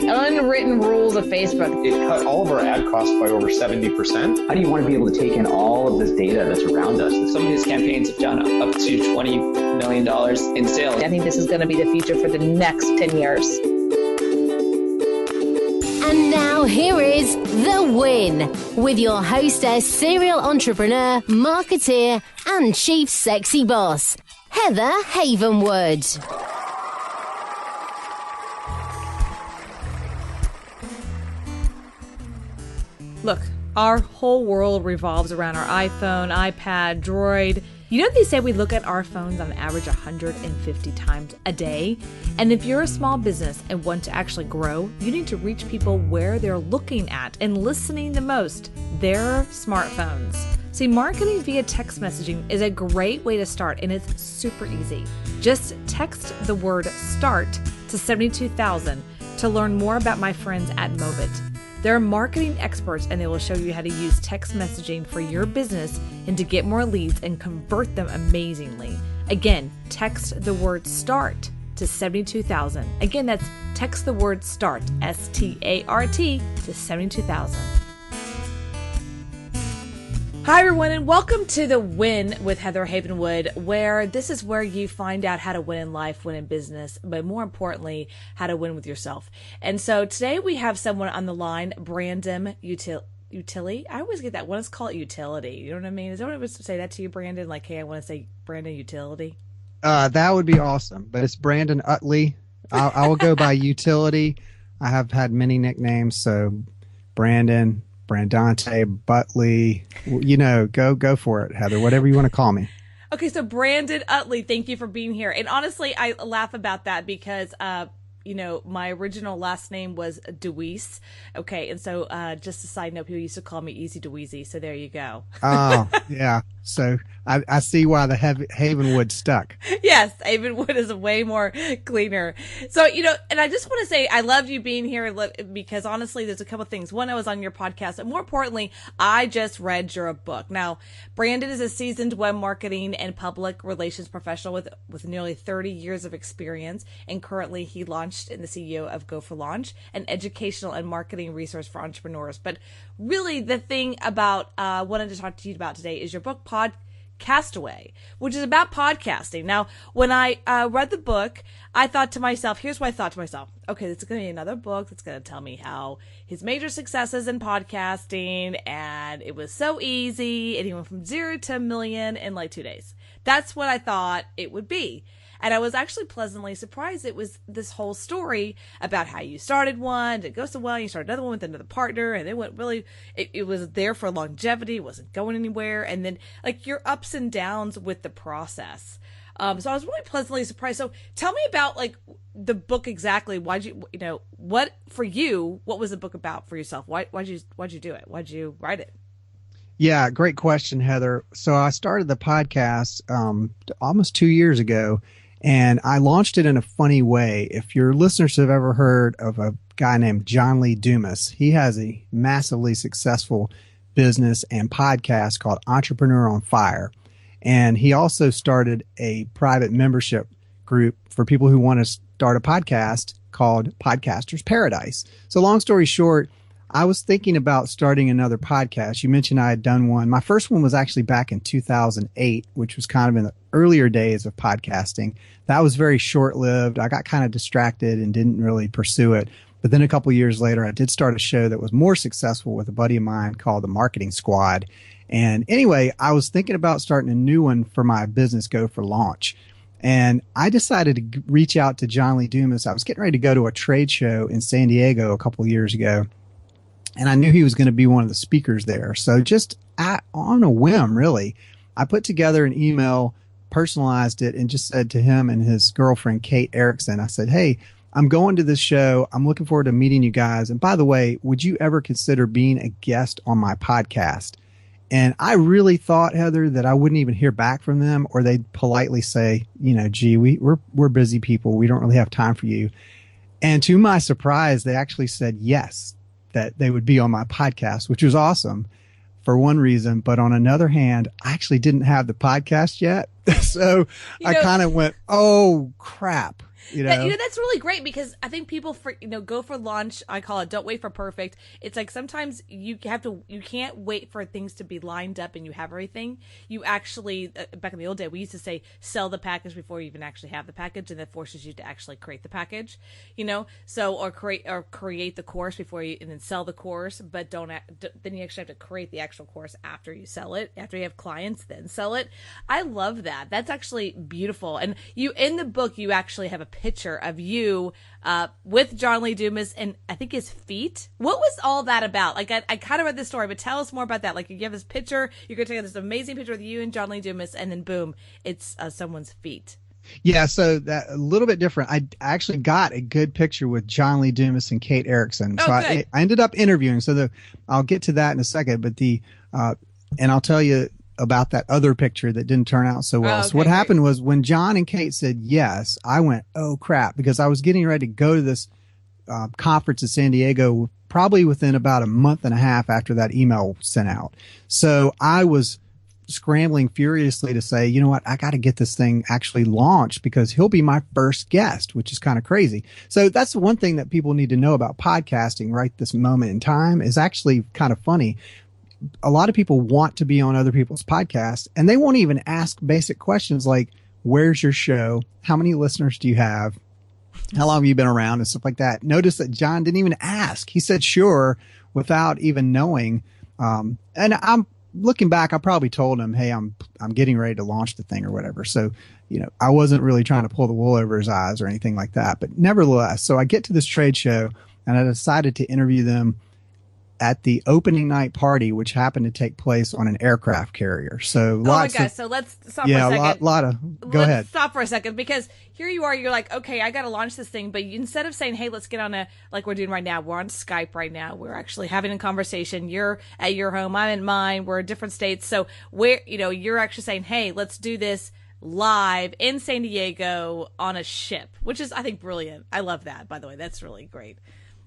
the unwritten rules of Facebook. It cut all of our ad costs by over 70%. How do you want to be able to take in all of this data that's around us? Some of these campaigns have done up to $20 million in sales. I think this is going to be the future for the next 10 years. And now here is The Win with your hostess, serial entrepreneur, marketeer, and chief sexy boss, Heather Havenwood. Look, our whole world revolves around our iPhone, iPad, Droid. You know, they say we look at our phones on average 150 times a day. And if you're a small business and want to actually grow, you need to reach people where they're looking at and listening the most, their smartphones. See, marketing via text messaging is a great way to start, and it's super easy. Just text the word START to 72,000 to learn more about my friends at Movit. They're marketing experts, and they will show you how to use text messaging for your business and to get more leads and convert them amazingly. Again, text the word START to 72,000. Again, that's text the word START, S-T-A-R-T, to 72,000. Hi, everyone, and welcome to The Win with Heather Havenwood, where this is where you find out how to win in life, win in business, but more importantly, how to win with yourself. And so today we have someone on the line, Brandon Uttley. I always get that. Let's call it utility. You know what I mean? Is that what I was to say that to you, Brandon? Like, hey, I want to say Brandon Utility. That would be awesome, but it's Brandon Uttley. I will go by utility. I have had many nicknames, so Brandon, Brandante, Butley, you know, go for it, Heather, whatever you want to call me. Okay, so Brandon Uttley, thank you for being here. And honestly, I laugh about that because, you know, my original last name was Dumas. Okay, and so just a side note, people used to call me Easy Dweezy, so there you go. Oh, yeah. So I see why the Havenwood stuck. Yes, Havenwood is way more cleaner. So, you know, and I just want to say I love you being here because honestly, there's a couple of things. One, I was on your podcast, and more importantly, I just read your book. Now, Brandon is a seasoned web marketing and public relations professional with nearly 30 years of experience, and currently he launched and the CEO of Go for Launch, an educational and marketing resource for entrepreneurs. But really, the thing about I wanted to talk to you about today is your book, Podcastaway, which is about podcasting. Now, when I read the book, I thought to myself, here's what I thought to myself. Okay, this is going to be another book that's going to tell me how his major successes in podcasting, and it was so easy, and he went from 0 to 1 million in like 2 days. That's what I thought it would be. And I was actually pleasantly surprised. It was this whole story about how you started one, it goes so well, you started another one with another partner, and it went really, it was there for longevity, it wasn't going anywhere, and then like your ups and downs with the process. So I was really pleasantly surprised. So tell me about like the book exactly. Why'd you know, what for you, what was the book about for yourself? Why'd you do it? Why'd you write it? Yeah, great question, Heather. So I started the podcast almost 2 years ago. And I launched it in a funny way. If your listeners have ever heard of a guy named John Lee Dumas, he has a massively successful business and podcast called Entrepreneur on Fire. And he also started a private membership group for people who want to start a podcast called Podcasters Paradise. So long story short, I was thinking about starting another podcast. You mentioned I had done one. My first one was actually back in 2008, which was kind of in the earlier days of podcasting. That was very short-lived. I got kind of distracted and didn't really pursue it. But then a couple of years later, I did start a show that was more successful with a buddy of mine called The Marketing Squad. And anyway, I was thinking about starting a new one for my business, Go for Launch. And I decided to reach out to John Lee Dumas. I was getting ready to go to a trade show in San Diego a couple of years ago. And I knew he was going to be one of the speakers there. So just on a whim, really, I put together an email, personalized it, and just said to him and his girlfriend, Kate Erickson, I said, hey, I'm going to this show. I'm looking forward to meeting you guys. And by the way, would you ever consider being a guest on my podcast? And I really thought, Heather, that I wouldn't even hear back from them, or they'd politely say, you know, gee, we're busy people. We don't really have time for you. And to my surprise, they actually said yes, that they would be on my podcast, which was awesome for one reason. But on another hand, I actually didn't have the podcast yet. So I kind of went, oh, crap. That's really great because I think people go for launch. I call it don't wait for perfect. It's like sometimes you can't wait for things to be lined up and you have everything. You actually, back in the old day, we used to say sell the package before you even actually have the package, and that forces you to actually create the package, or create the course before you, and then sell the course, but then you actually have to create the actual course after you sell it, after you have clients, then sell it. I love that. That's actually beautiful. And you, in the book, you actually have a picture of you with John Lee Dumas and I think his feet. What was all that about? Like, I kind of read this story, but tell us more about that. Like, you have this picture, you're going to take this amazing picture of you and John Lee Dumas, and then boom, it's someone's feet. Yeah, so that a little bit different. I actually got a good picture with John Lee Dumas and Kate Erickson. So I ended up interviewing. So I'll get to that in a second. But and I'll tell you about that other picture that didn't turn out so well. So what happened was when John and Kate said yes, I went, oh crap, because I was getting ready to go to this conference in San Diego probably within about a month and a half after that email sent out. So I was scrambling furiously to say, you know what, I got to get this thing actually launched because he'll be my first guest, which is kind of crazy. So that's one thing that people need to know about podcasting right this moment in time is actually kind of funny. A lot of people want to be on other people's podcasts and they won't even ask basic questions like, where's your show? How many listeners do you have? How long have you been around and stuff like that? Notice that John didn't even ask. He said, sure, without even knowing. And I'm looking back, I probably told him, hey, I'm getting ready to launch the thing or whatever. So, I wasn't really trying to pull the wool over his eyes or anything like that. But nevertheless, so I get to this trade show and I decided to interview them at the opening night party, which happened to take place on an aircraft carrier. So so let's stop for a second. Go ahead. Stop for a second because here you are, you're like, okay, I got to launch this thing. But instead of saying, hey, let's get on like we're doing right now, we're on Skype right now. We're actually having a conversation. You're at your home. I'm in mine. We're in different states. So you're actually saying, hey, let's do this live in San Diego on a ship, which is, I think, brilliant. I love that, by the way. That's really great.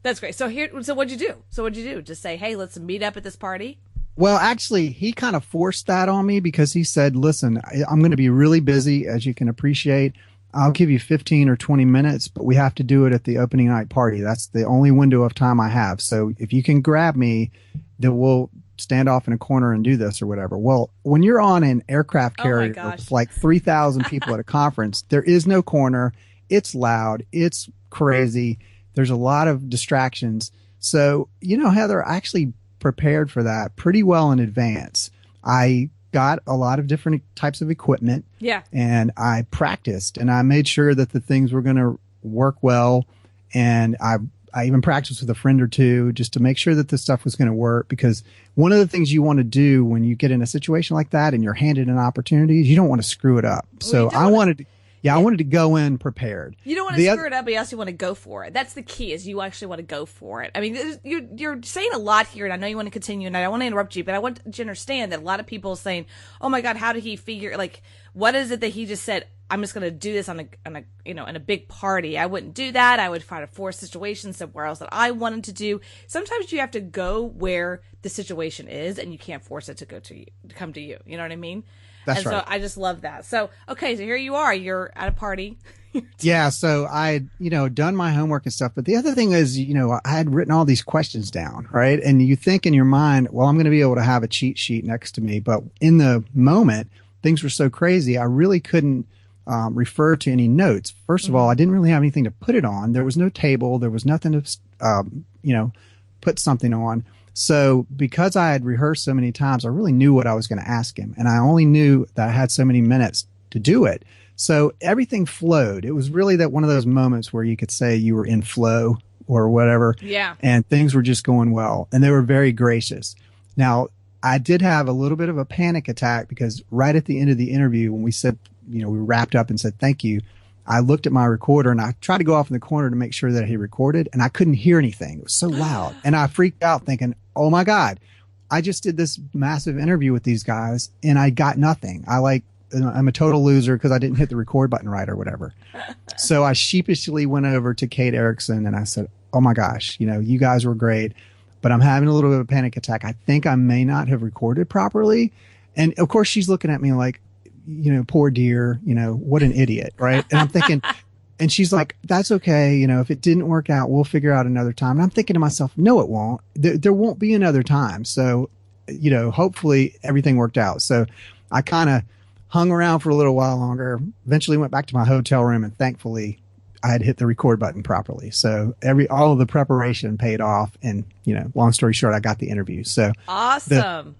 That's great. So what'd you do? Just say, hey, let's meet up at this party? Well, actually, he kind of forced that on me because he said, listen, I'm going to be really busy, as you can appreciate. I'll give you 15 or 20 minutes, but we have to do it at the opening night party. That's the only window of time I have. So if you can grab me, then we'll stand off in a corner and do this or whatever. Well, when you're on an aircraft carrier with like 3,000 people at a conference, there is no corner. It's loud. It's crazy. There's a lot of distractions. So, Heather, I actually prepared for that pretty well in advance. I got a lot of different types of equipment. Yeah. And I practiced and I made sure that the things were going to work well. And I even practiced with a friend or two just to make sure that this stuff was going to work, because one of the things you want to do when you get in a situation like that and you're handed an opportunity is you don't want to screw it up. So I wanted to go in prepared. You don't want to screw it up, but you also want to go for it. That's the key, is you actually want to go for it. I mean, you're saying a lot here, and I know you want to continue, and I don't want to interrupt you, but I want you to understand that a lot of people are saying, oh my God, how did he figure, like, what is it that he just said, I'm just going to do this on a in a big party. I wouldn't do that. I would try to force situations somewhere else that I wanted to do. Sometimes you have to go where the situation is, and you can't force it to come to you. You know what I mean? That's right. So I just love that. So, okay, so here you are. You're at a party. Yeah, so I, done my homework and stuff. But the other thing is, I had written all these questions down, right? And you think in your mind, well, I'm going to be able to have a cheat sheet next to me. But in the moment, things were so crazy, I really couldn't refer to any notes. First of all, I didn't really have anything to put it on. There was no table. There was nothing to, put something on. So because I had rehearsed so many times, I really knew what I was going to ask him. And I only knew that I had so many minutes to do it. So everything flowed. It was really that one of those moments where you could say you were in flow or whatever. Yeah. And things were just going well. And they were very gracious. Now, I did have a little bit of a panic attack because right at the end of the interview, when we said, we wrapped up and said, thank you, I looked at my recorder and I tried to go off in the corner to make sure that he recorded, and I couldn't hear anything. It was so loud. And I freaked out thinking, oh my God, I just did this massive interview with these guys and I got nothing. I'm a total loser because I didn't hit the record button right or whatever. So I sheepishly went over to Kate Erickson and I said, oh my gosh, you guys were great, but I'm having a little bit of a panic attack. I think I may not have recorded properly. And of course she's looking at me like, poor dear, what an idiot. Right. And I'm thinking, And she's like, that's okay. You know, if it didn't work out, we'll figure out another time. And I'm thinking to myself, no, it won't. There won't be another time. So, you know, hopefully everything worked out. So I kind of hung around for a little while longer, eventually went back to my hotel room, and thankfully I had hit the record button properly. So all of the preparation paid off. And, you know, long story short, I got the interview. So awesome.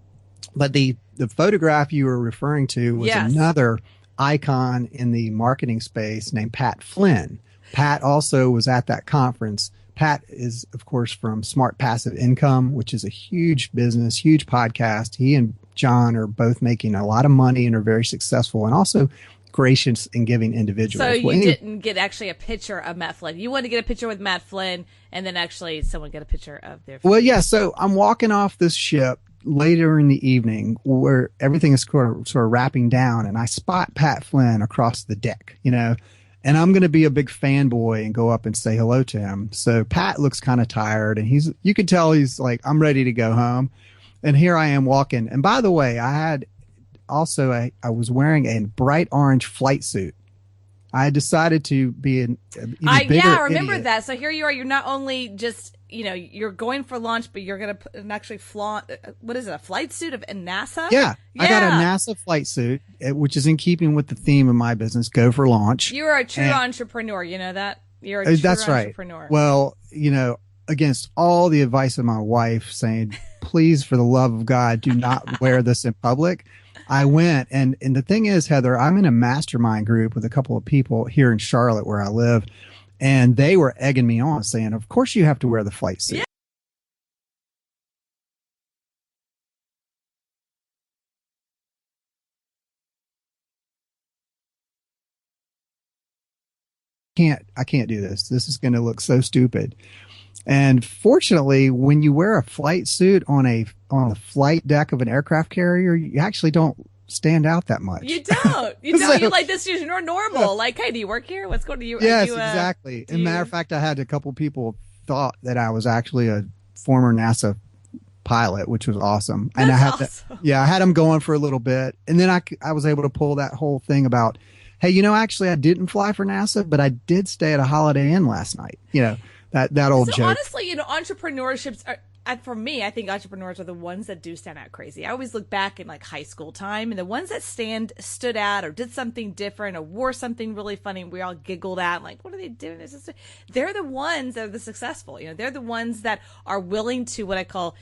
But the photograph you were referring to was Yes. another icon in the marketing space named Pat Flynn. Pat also was at that conference. Pat is, of course, from Smart Passive Income, which is a huge business, huge podcast. He and John are both making a lot of money and are very successful, and also gracious and giving individuals. So you didn't get actually a picture of Matt Flynn. You wanted to get a picture with Matt Flynn, and then actually someone get a picture of their. Well, yeah. So I'm walking off this ship later in the evening where everything is sort of wrapping down, and I spot Pat Flynn across the deck, you know, and I'm going to be a big fanboy and go up and say hello to him. So Pat looks kind of tired, and you can tell he's like, I'm ready to go home. And here I am walking. And by the way, I was wearing a bright orange flight suit. I had decided to be an even bigger I remember idiot. that. So here you are. You're not only just, you know, you're going for launch, but you're going to actually flaunt, what is it, a flight suit of NASA? Yeah, I got a NASA flight suit, which is in keeping with the theme of my business, Go for Launch. You are a true entrepreneur. You know that? You're a true That's right. entrepreneur. Well, you know, against all the advice of my wife saying, please, for the love of God, do not wear this in public, I went. And the thing is, Heather, I'm in a mastermind group with a couple of people here in Charlotte where I live. And they were egging me on, saying, of course you have to wear the flight suit. I can't do this. This is going to look so stupid. And fortunately, when you wear a flight suit on the flight deck of an aircraft carrier, you actually don't stand out that much. You don't. You don't. You like, this is your normal. Like, hey, do you work here? What's going to you? Yes, exactly. As a matter of fact, I had a couple people thought that I was actually a former NASA pilot, which was awesome. And I had them going for a little bit. And then I was able to pull that whole thing about, hey, you know, actually I didn't fly for NASA, but I did stay at a Holiday Inn last night. You know, that old joke. Honestly, you know, entrepreneurships are, for me, I think entrepreneurs are the ones that do stand out crazy. I always look back in like high school time, and the ones that stood out or did something different or wore something really funny we all giggled at, like, what are they doing? They're the ones that are the successful. You know, they're the ones that are willing to, what I call,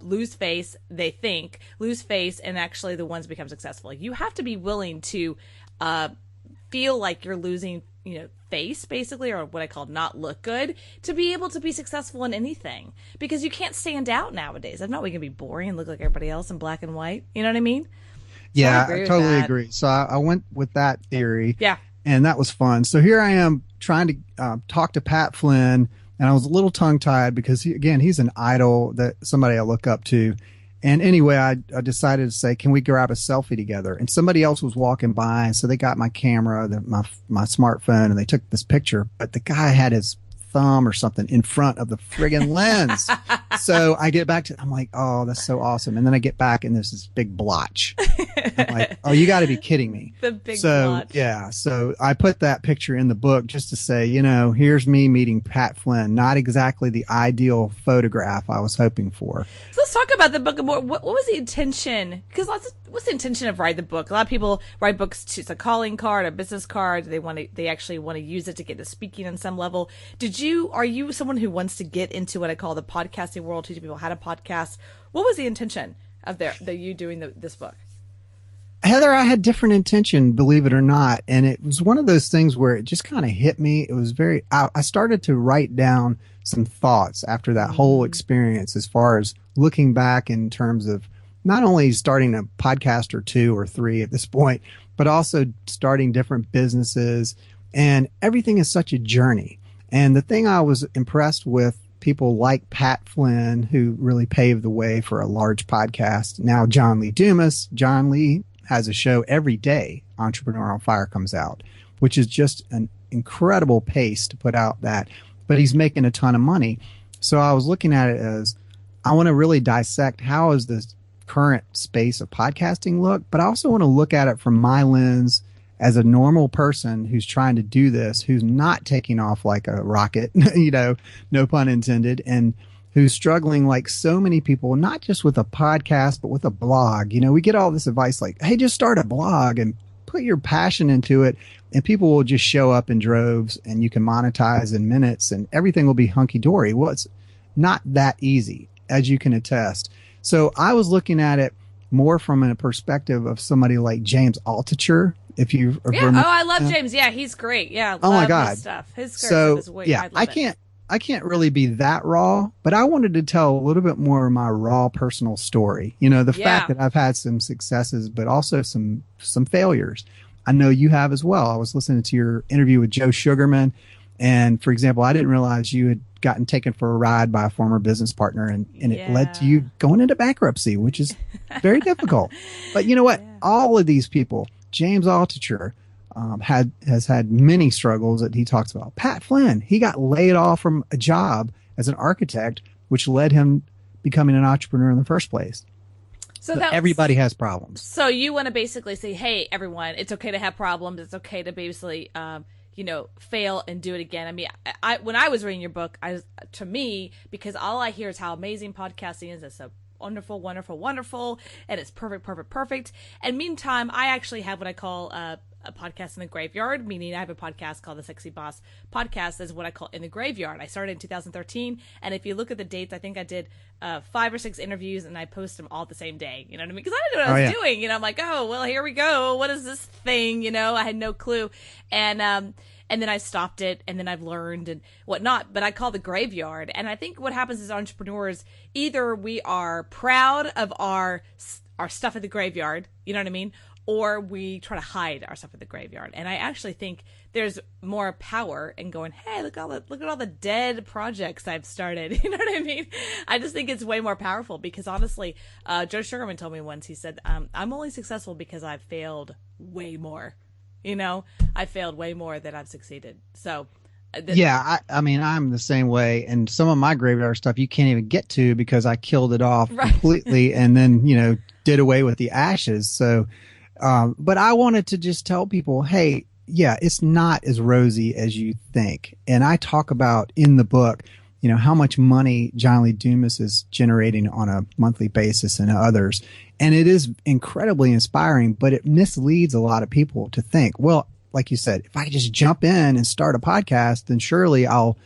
lose face, and actually the ones become successful. You have to be willing to feel like you're losing, you know, face, basically, or what I call not look good, to be able to be successful in anything, because you can't stand out nowadays. If not, we can be boring and look like everybody else in black and white. You know what I mean? Yeah, I totally agree. So I went with that theory. Yeah. And that was fun. So here I am trying to talk to Pat Flynn, and I was a little tongue tied because he's an idol, that somebody I look up to. And anyway, I decided to say, can we grab a selfie together? And somebody else was walking by, and so they got my camera, my smartphone, and they took this picture. But the guy had his thumb or something in front of the friggin' lens. So I get back I'm like, oh, that's so awesome. And then I get back, and there's this big blotch. I'm like, oh, you got to be kidding me. The big blotch. Yeah. So I put that picture in the book just to say, you know, here's me meeting Pat Flynn. Not exactly the ideal photograph I was hoping for. So let's talk about the book more. What was the intention? Because what's the intention of writing the book? A lot of people write books. It's a calling card, a business card. They actually want to use it to get to speaking on some level. Are you someone who wants to get into what I call the podcasting world, teaching people how to podcast? What was the intention of you doing this book? Heather, I had different intention, believe it or not. And it was one of those things where it just kind of hit me. It was I started to write down some thoughts after that whole experience, as far as looking back in terms of not only starting a podcast or 2 or 3 at this point, but also starting different businesses. And everything is such a journey. And the thing I was impressed with, people like Pat Flynn, who really paved the way for a large podcast. Now, John Lee Dumas. John Lee has a show every day, Entrepreneur on Fire comes out, which is just an incredible pace to put out that. But he's making a ton of money. So I was looking at it as, I want to really dissect how is this current space of podcasting look, but I also want to look at it from my lens as a normal person who's trying to do this, who's not taking off like a rocket, no pun intended, and who's struggling like so many people, not just with a podcast, but with a blog. We get all this advice like, hey, just start a blog and put your passion into it, and people will just show up in droves, and you can monetize in minutes and everything will be hunky-dory. Well, it's not that easy, as you can attest. So I was looking at it more from a perspective of somebody like James Altucher. If you I love James. Yeah, he's great. Yeah, oh my God, his stuff. His so is way, yeah, I can't really be that raw, but I wanted to tell a little bit more of my raw personal story. The fact that I've had some successes, but also some failures. I know you have as well. I was listening to your interview with Joe Sugarman, and for example, I didn't realize you had gotten taken for a ride by a former business partner, and it led to you going into bankruptcy, which is very difficult. But you know what? All of these people, James Altucher, has had many struggles that he talks about. Pat Flynn, he got laid off from a job as an architect, which led him becoming an entrepreneur in the first place. So everybody has problems. So you want to basically say, hey, everyone, it's okay to have problems. It's okay to basically, fail and do it again. I mean, when I was reading your book, to me, because all I hear is how amazing podcasting is. It's so wonderful, wonderful, wonderful, and it's perfect. And meantime, I actually have what I call a podcast in the graveyard, meaning I have a podcast called the Sexy Boss Podcast, is what I call in the graveyard. I started in 2013, and if you look at the dates, I think I did 5 or 6 interviews, and I post them all the same day. You know what I mean? Because I didn't know what I was doing. I'm like, oh, well, here we go. What is this thing? I had no clue, and then I stopped it, and then I've learned and whatnot. But I call the graveyard, and I think what happens as entrepreneurs, either we are proud of our stuff at the graveyard, you know what I mean, or we try to hide our stuff at the graveyard. And I actually think there's more power in going, hey, look at all the dead projects I've started. You know what I mean? I just think it's way more powerful because honestly, Joe Sugarman told me once, he said, I'm only successful because I've failed way more. I failed way more than I've succeeded. So I mean, I'm the same way. And some of my graveyard stuff you can't even get to because I killed it off completely and then, did away with the ashes. So, but I wanted to just tell people, hey, it's not as rosy as you think. And I talk about in the book, how much money John Lee Dumas is generating on a monthly basis and others. And it is incredibly inspiring, but it misleads a lot of people to think, well, like you said, if I just jump in and start a podcast, then surely I'll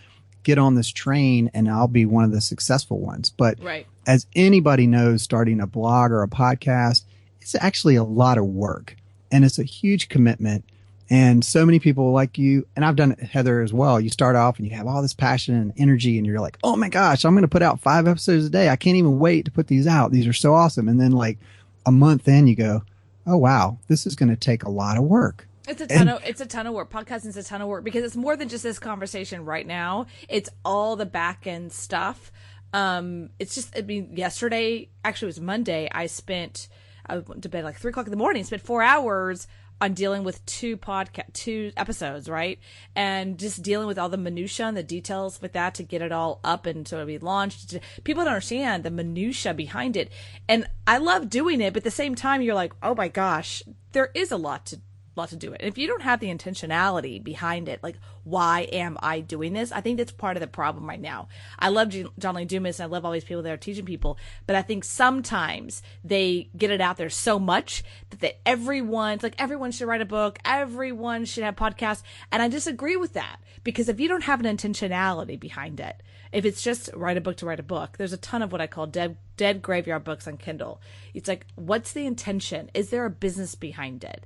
get on this train and I'll be one of the successful ones. But as anybody knows, starting a blog or a podcast, it's actually a lot of work and it's a huge commitment. And so many people like you, and I've done it, Heather, as well. You start off and you have all this passion and energy and you're like, oh my gosh, I'm going to put out 5 episodes a day. I can't even wait to put these out. These are so awesome. And then like a month in you go, oh wow, this is going to take a lot of work. It's a ton of work. Podcasting is a ton of work because it's more than just this conversation right now. It's all the back end stuff. It's just, yesterday, actually it was Monday, I went to bed like 3 o'clock in the morning, spent 4 hours on dealing with 2 episodes, right? And just dealing with all the minutia and the details with that to get it all up and to be launched. People don't understand the minutia behind it. And I love doing it, but at the same time, you're like, oh my gosh, there is a lot to do it. And if you don't have the intentionality behind it, like, why am I doing this? I think that's part of the problem right now. I love John Lee Dumas and I love all these people that are teaching people, but I think sometimes they get it out there so much that everyone should write a book, everyone should have podcasts. And I disagree with that because if you don't have an intentionality behind it, if it's just write a book to write a book, there's a ton of what I call dead graveyard books on Kindle. It's like, what's the intention? Is there a business behind it?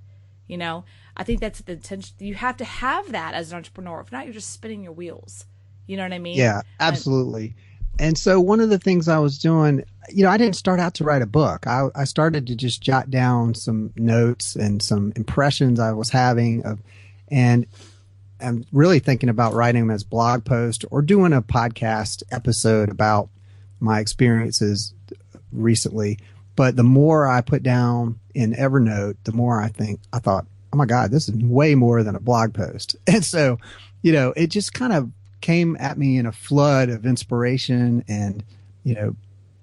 I think that's the intention. You have to have that as an entrepreneur. If not, you're just spinning your wheels. You know what I mean? Yeah, absolutely. And so one of the things I was doing, I didn't start out to write a book. I started to just jot down some notes and some impressions I was having and I'm really thinking about writing them as blog posts or doing a podcast episode about my experiences recently. But the more I put down in Evernote, the more I thought, oh my God, this is way more than a blog post. And so, it just kind of came at me in a flood of inspiration. And,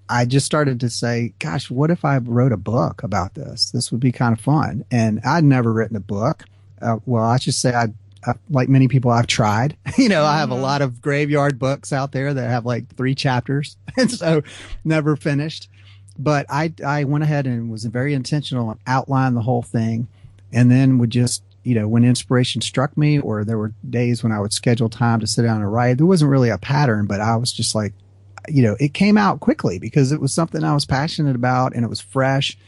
I just started to say, gosh, what if I wrote a book about this? This would be kind of fun. And I'd never written a book. Well, I should say like many people, I've tried. I have a lot of graveyard books out there that have like 3 chapters, and so never finished. But I went ahead and was very intentional and outlined the whole thing, and then would just, when inspiration struck me, or there were days when I would schedule time to sit down and write, there wasn't really a pattern, but I was just like, it came out quickly because it was something I was passionate about and it was fresh.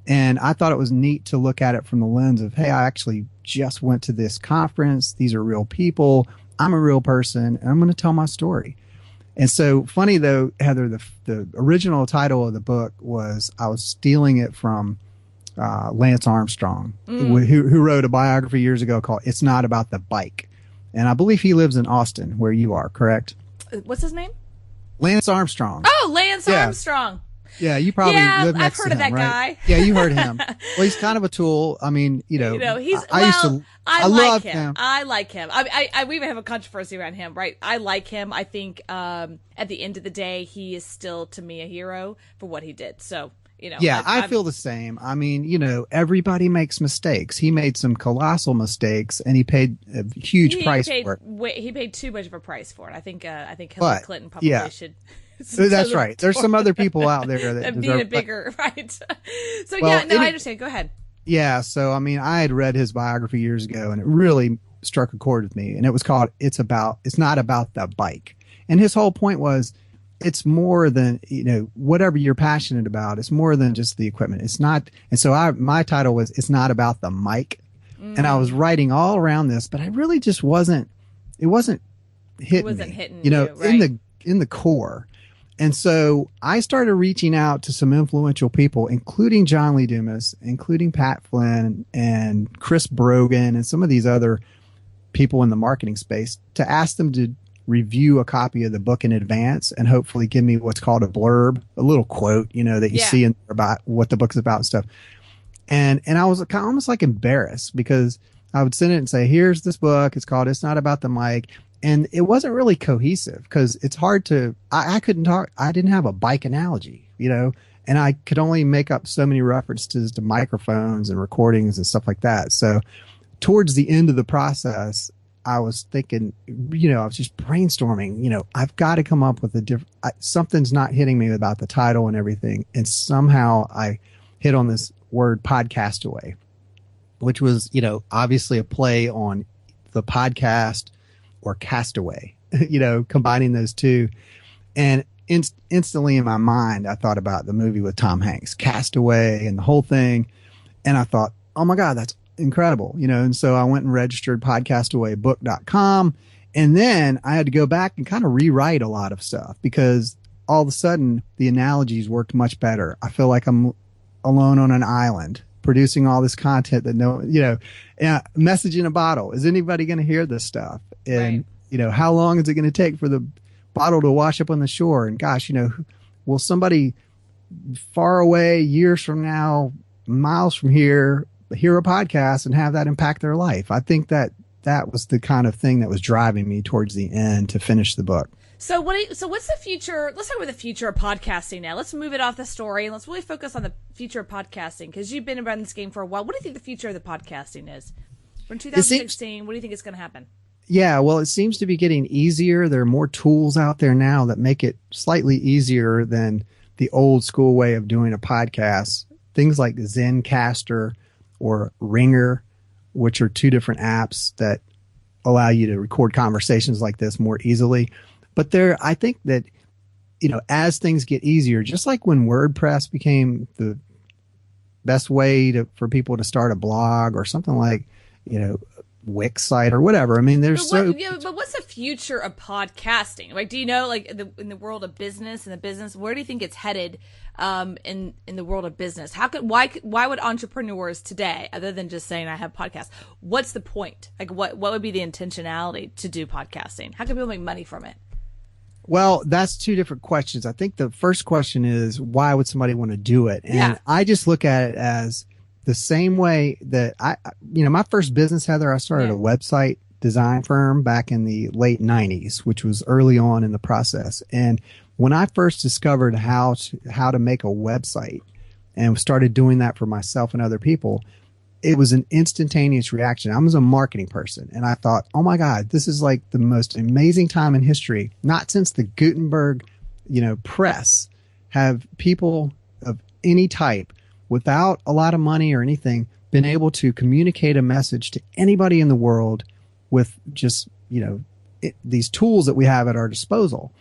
And I thought it was neat to look at it from the lens of, hey, I actually just went to this conference. These are real people. I'm a real person, and I'm going to tell my story. And so funny though, Heather, the original title of the book was, I was stealing it from Lance Armstrong, who wrote a biography years ago called It's Not About the Bike. And I believe he lives in Austin, where you are, correct? What's his name? Lance Armstrong. Oh, Lance Armstrong. Yeah, you probably live next I've heard to of that him, right? guy. Yeah, you heard him. Well, he's kind of a tool. I mean, he's. I like love him. I like him. We even have a controversy around him, right? I like him. I think at the end of the day, he is still to me a hero for what he did. So. Yeah, I feel the same. I mean, everybody makes mistakes. He made some colossal mistakes, and he paid a huge price for it. He paid too much of a price for it. I think Hillary Clinton probably should. That's right. There's some other people out there that being a bigger, right? So I understand. Go ahead. Yeah. So I mean, I had read his biography years ago, and it really struck a chord with me. And it was called "It's Not About the Bike." And his whole point was, it's more than, whatever you're passionate about. It's more than just the equipment. It's not. And so my title was, It's Not About the Mic. And I was writing all around this, but I really just wasn't, it wasn't hitting right? in the core. And so I started reaching out to some influential people, including John Lee Dumas, including Pat Flynn and Chris Brogan and some of these other people in the marketing space, to ask them to review a copy of the book in advance and hopefully give me what's called a blurb, a little quote, that you see in about what the book's about and stuff. And I was kind of almost like embarrassed, because I would send it and say, here's this book. It's called It's Not About the Mic. And it wasn't really cohesive, because it's hard to, I couldn't talk. I didn't have a bike analogy, and I could only make up so many references to microphones and recordings and stuff like that. So towards the end of the process, I was thinking, I was just brainstorming, I've got to come up with something's not hitting me about the title and everything. And somehow I hit on this word podcastaway, which was, obviously a play on the podcast or castaway, combining those two. And instantly in my mind, I thought about the movie with Tom Hanks, Castaway, and the whole thing. And I thought, oh my God, that's incredible, and so I went and registered podcastawaybook.com. And then I had to go back and kind of rewrite a lot of stuff, because all of a sudden the analogies worked much better. I feel like I'm alone on an island producing all this content that message in a bottle. Is anybody going to hear this stuff? And, how long is it going to take for the bottle to wash up on the shore? And gosh, will somebody far away, years from now, miles from here, hear a podcast and have that impact their life? I think that was the kind of thing that was driving me towards the end to finish the book. So what's the future? Let's talk about the future of podcasting now. Let's move it off the story and let's really focus on the future of podcasting, because you've been around this game for a while. What do you think the future of the podcasting is? We're in 2016. What do you think is going to happen? Yeah, well, it seems to be getting easier. There are more tools out there now that make it slightly easier than the old school way of doing a podcast. Things like Zencaster or Ringer, which are 2 different apps that allow you to record conversations like this more easily. But I think that, as things get easier, just like when WordPress became the best way for people to start a blog, or something like, Wix site or whatever. I mean, but what's the future of podcasting? Like, do you know, like in the world of business, where do you think it's headed in the world of business? Why would entrepreneurs today, other than just saying I have podcasts, what's the point? Like, what would be the intentionality to do podcasting? How can people make money from it? Well, that's 2 different questions. I think the first question is, why would somebody want to do it? And I just look at it as the same way that my first business, Heather, I started a website design firm back in the late 90s, which was early on in the process. And when I first discovered how to make a website and started doing that for myself and other people, it was an instantaneous reaction. I was a marketing person, and I thought, oh my God, this is like the most amazing time in history. Not since the Gutenberg, press have people of any type, without a lot of money or anything, been able to communicate a message to anybody in the world with just, these tools that we have at our disposal.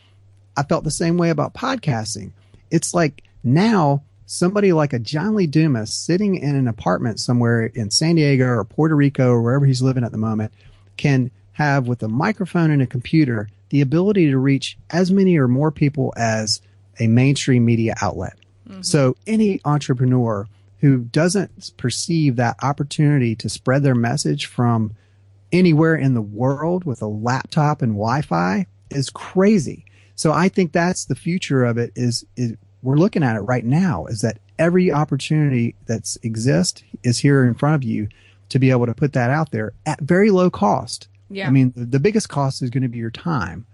I felt the same way about podcasting. It's like now somebody like a John Lee Dumas sitting in an apartment somewhere in San Diego or Puerto Rico or wherever he's living at the moment can have, with a microphone and a computer, the ability to reach as many or more people as a mainstream media outlet. Mm-hmm. So any entrepreneur who doesn't perceive that opportunity to spread their message from anywhere in the world with a laptop and Wi-Fi is crazy. So I think that's the future of it is we're looking at it right now, is that every opportunity that exists is here in front of you to be able to put that out there at very low cost. Yeah. I mean, the biggest cost is going to be your time.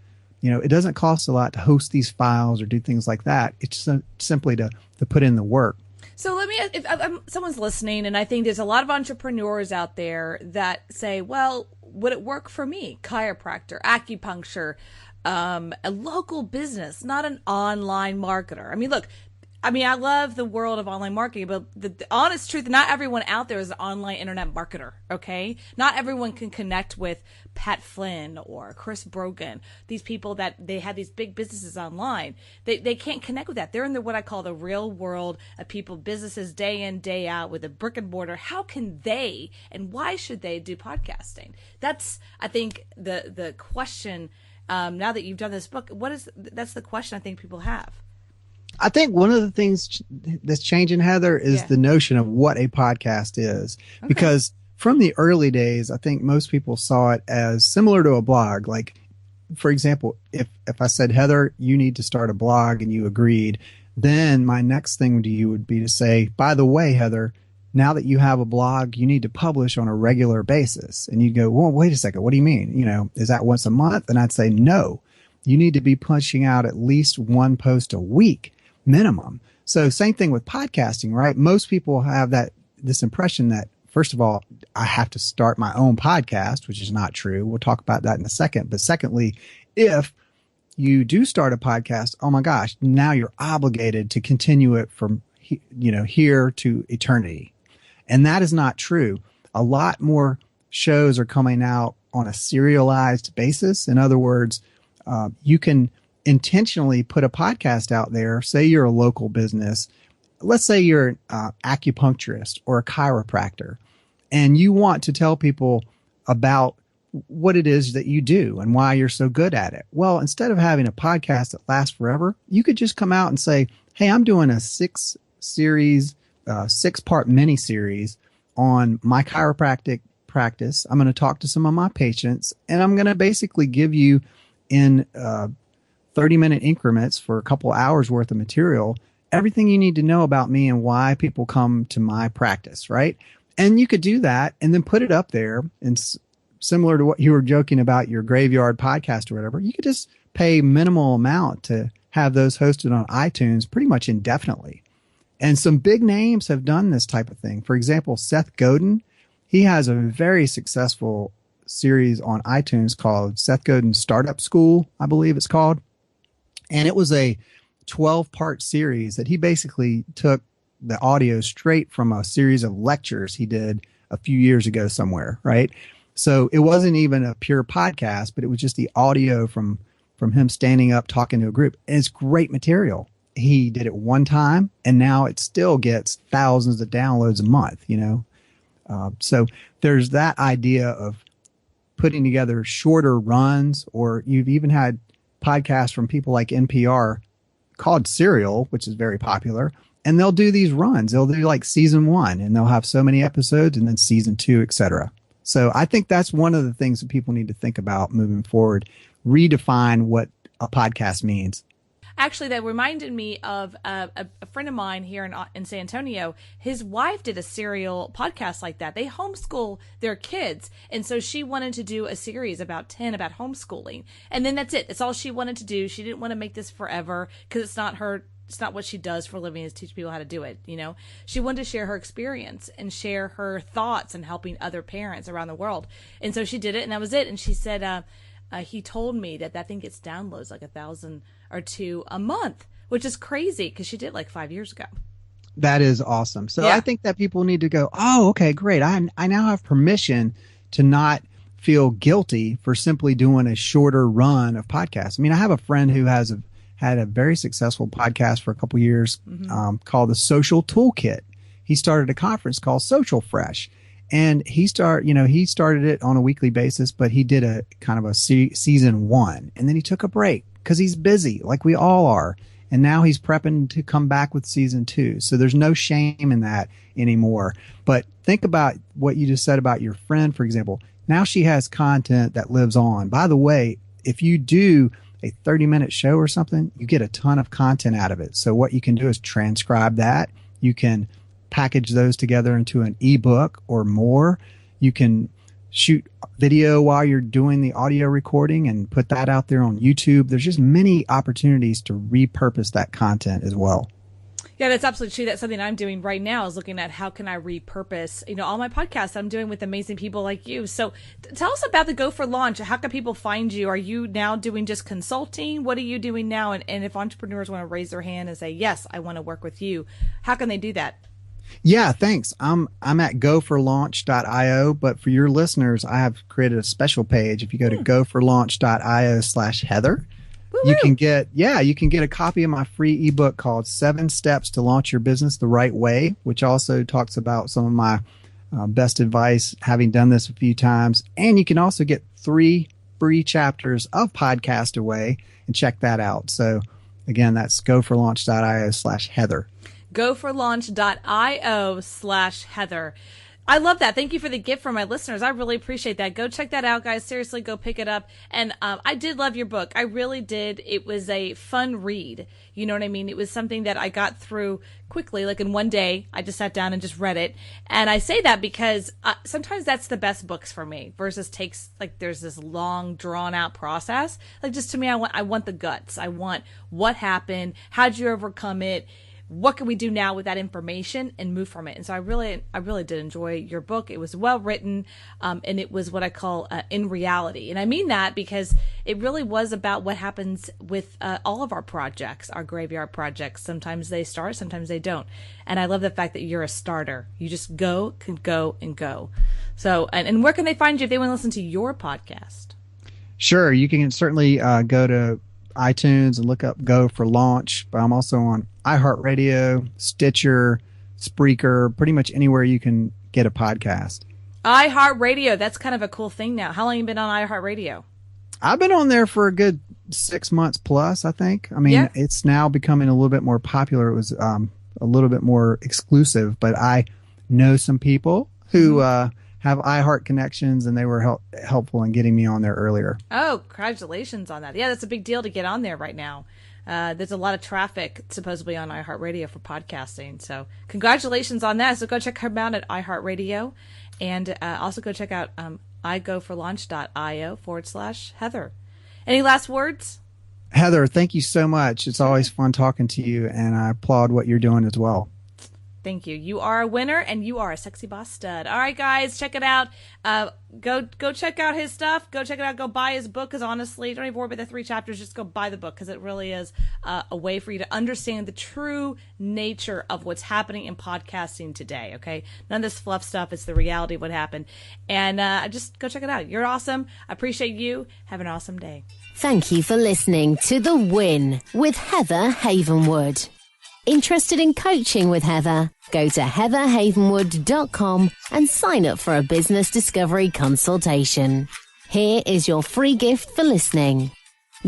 It doesn't cost a lot to host these files or do things like that. It's simply to put in the work. So let me, if someone's listening, and I think there's a lot of entrepreneurs out there that say, well, would it work for me? Chiropractor, acupuncture, a local business, not an online marketer. I mean, look, I love the world of online marketing, but the honest truth, not everyone out there is an online internet marketer, okay? Not everyone can connect with Pat Flynn or Chris Brogan, these people that they have these big businesses online. They can't connect with that. They're in what I call the real world of people, businesses day in, day out with a brick and mortar. How can they, and why should they do podcasting? That's, I think, the question. Now that you've done this book, that's the question I think people have. I think one of the things that's changing, Heather, is the notion of what a podcast is. Okay. Because from the early days, I think most people saw it as similar to a blog. Like, for example, if I said, Heather, you need to start a blog, and you agreed, then my next thing to you would be to say, by the way, Heather, now that you have a blog, you need to publish on a regular basis. And you'd go, well, wait a second. What do you mean? Is that once a month? And I'd say, no, you need to be pushing out at least one post a week minimum. So same thing with podcasting, right? Most people have this impression that, first of all, I have to start my own podcast, which is not true. We'll talk about that in a second. But secondly, if you do start a podcast, oh my gosh, now you're obligated to continue it from, here to eternity. And that is not true. A lot more shows are coming out on a serialized basis. In other words, you can intentionally put a podcast out there. Say you're a local business. Let's say you're an acupuncturist or a chiropractor, and you want to tell people about what it is that you do and why you're so good at it. Well, instead of having a podcast that lasts forever, you could just come out and say, hey, I'm doing a 6-part mini series on my chiropractic practice. I'm going to talk to some of my patients, and I'm going to basically give you in 30-minute increments for a couple hours worth of material everything you need to know about me and why people come to my practice, right? And you could do that and then put it up there. And similar to what you were joking about your graveyard podcast or whatever, you could just pay minimal amount to have those hosted on iTunes pretty much indefinitely. And some big names have done this type of thing. For example, Seth Godin, he has a very successful series on iTunes called Seth Godin Startup School, I believe it's called. And it was a 12-part series that he basically took the audio straight from a series of lectures he did a few years ago somewhere, right? So it wasn't even a pure podcast, but it was just the audio from him standing up talking to a group. And it's great material. He did it one time, and now it still gets thousands of downloads a month, So there's that idea of putting together shorter runs, or you've even had podcasts from people like NPR called Serial, which is very popular, and they'll do these runs. They'll do like season 1, and they'll have so many episodes, and then season 2, etc. So I think that's one of the things that people need to think about moving forward. Redefine what a podcast means. Actually, that reminded me of a friend of mine here in San Antonio. His wife did a serial podcast like that. They homeschool their kids. And so she wanted to do a series about homeschooling. And then that's it. That's all she wanted to do. She didn't want to make this forever because it's not her it's not what she does for a living is teach people how to do it. You know, she wanted to share her experience and share her thoughts and helping other parents around the world. And so she did it, and that was it. And she said, he told me that thing gets downloads like 1,000 or 2 a month, which is crazy because she did it like 5 years ago. That is awesome. So I think that people need to go, oh, okay, great. I now have permission to not feel guilty for simply doing a shorter run of podcasts. I mean, I have a friend who had a very successful podcast for a couple years called the Social Toolkit. He started a conference called Social Fresh, and he started it on a weekly basis, but he did a kind of a season 1, and then he took a break because he's busy, like we all are. And now he's prepping to come back with season 2. So there's no shame in that anymore. But think about what you just said about your friend, for example. Now she has content that lives on. By the way, if you do a 30-minute show or something, you get a ton of content out of it. So what you can do is transcribe that. You can package those together into an ebook or more. You can shoot video while you're doing the audio recording and put that out there on YouTube. There's just many opportunities to repurpose that content as well. Yeah, that's absolutely true. That's something I'm doing right now, is looking at how can I repurpose, all my podcasts I'm doing with amazing people like you. So tell us about the Go for Launch. How can people find you? Are you now doing just consulting? What are you doing now? And if entrepreneurs want to raise their hand and say, yes, I want to work with you, how can they do that? Yeah, thanks. I'm at goforlaunch.io, but for your listeners, I have created a special page. If you go to goforlaunch.io/Heather, you can get a copy of my free ebook called 7 Steps to Launch Your Business the Right Way, which also talks about some of my best advice, having done this a few times. And you can also get 3 free chapters of Podcast Away and check that out. So again, that's goforlaunch.io/Heather. goforlaunch.io/Heather. I love that. Thank you for the gift for my listeners. I really appreciate that. Go check that out, guys. Seriously, go pick it up. And I did love your book. I really did. It was a fun read. You know what I mean? It was something that I got through quickly. Like in one day, I just sat down and just read it. And I say that because sometimes that's the best books for me versus there's this long, drawn out process. Like just to me, I want the guts. I want what happened. How'd you overcome it? What can we do now with that information and move from it? And so I really did enjoy your book. It was well written, and it was what I call in reality. And I mean that because it really was about what happens with all of our projects, our graveyard projects. Sometimes they start, sometimes they don't. And I love the fact that you're a starter. You just can go and go. So, and where can they find you if they want to listen to your podcast? Sure. You can certainly go to iTunes and look up Go for Launch, but I'm also on iHeartRadio, Stitcher, Spreaker, pretty much anywhere you can get a podcast. iHeartRadio, that's kind of a cool thing now. How long have you been on iHeartRadio? I've been on there for a good 6 months plus, I think. I mean, It's now becoming a little bit more popular. It was a little bit more exclusive, but I know some people who have iHeart connections, and they were helpful in getting me on there earlier. Oh, congratulations on that. Yeah, that's a big deal to get on there right now. There's a lot of traffic supposedly on iHeartRadio for podcasting. So congratulations on that. So go check her out at iHeartRadio, and also go check out igoforlaunch.io/Heather. Any last words? Heather, thank you so much. It's always fun talking to you, and I applaud what you're doing as well. Thank you. You are a winner, and you are a sexy boss stud. All right, guys, check it out. Go check out his stuff. Go check it out. Go buy his book, because honestly, don't even worry about the 3 chapters. Just go buy the book, because it really is a way for you to understand the true nature of what's happening in podcasting today, okay? None of this fluff stuff. It's the reality of what happened. And just go check it out. You're awesome. I appreciate you. Have an awesome day. Thank you for listening to The Win with Heather Havenwood. Interested in coaching with Heather? Go to heatherhavenwood.com and sign up for a business discovery consultation. Here is your free gift for listening.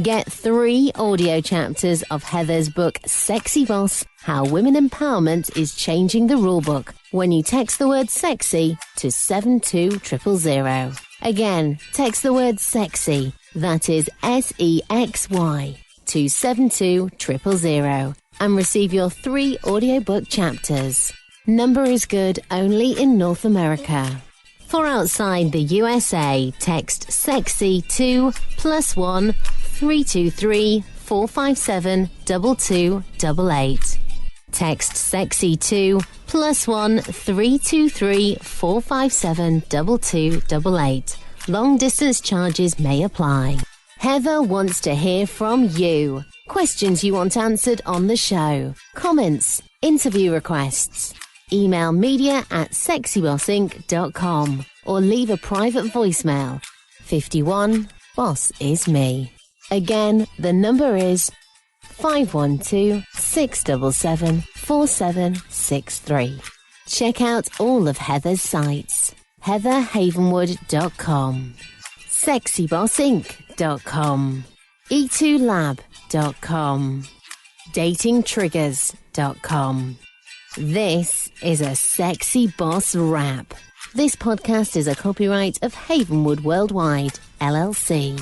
Get 3 audio chapters of Heather's book, Sexy Boss, How Women Empowerment is Changing the Rulebook, when you text the word sexy to 72000. Again, text the word sexy, that is SEXY, to 72000. And receive your 3 audiobook chapters. Number is good only in North America. For outside the USA, text SEXY to +1 323 457 2288. Text sexy to +1 323 457 2288. Long distance charges may apply. Heather wants to hear from you. Questions you want answered on the show. Comments, interview requests. Email media@sexybossinc.com or leave a private voicemail. 51 Boss is me. Again, the number is 512-677-4763. Check out all of Heather's sites. heatherhavenwood.com, sexybossinc.com, e2lab.com, datingtriggers.com. This is a Sexy Boss Wrap. This podcast is a copyright of Havenwood Worldwide, LLC.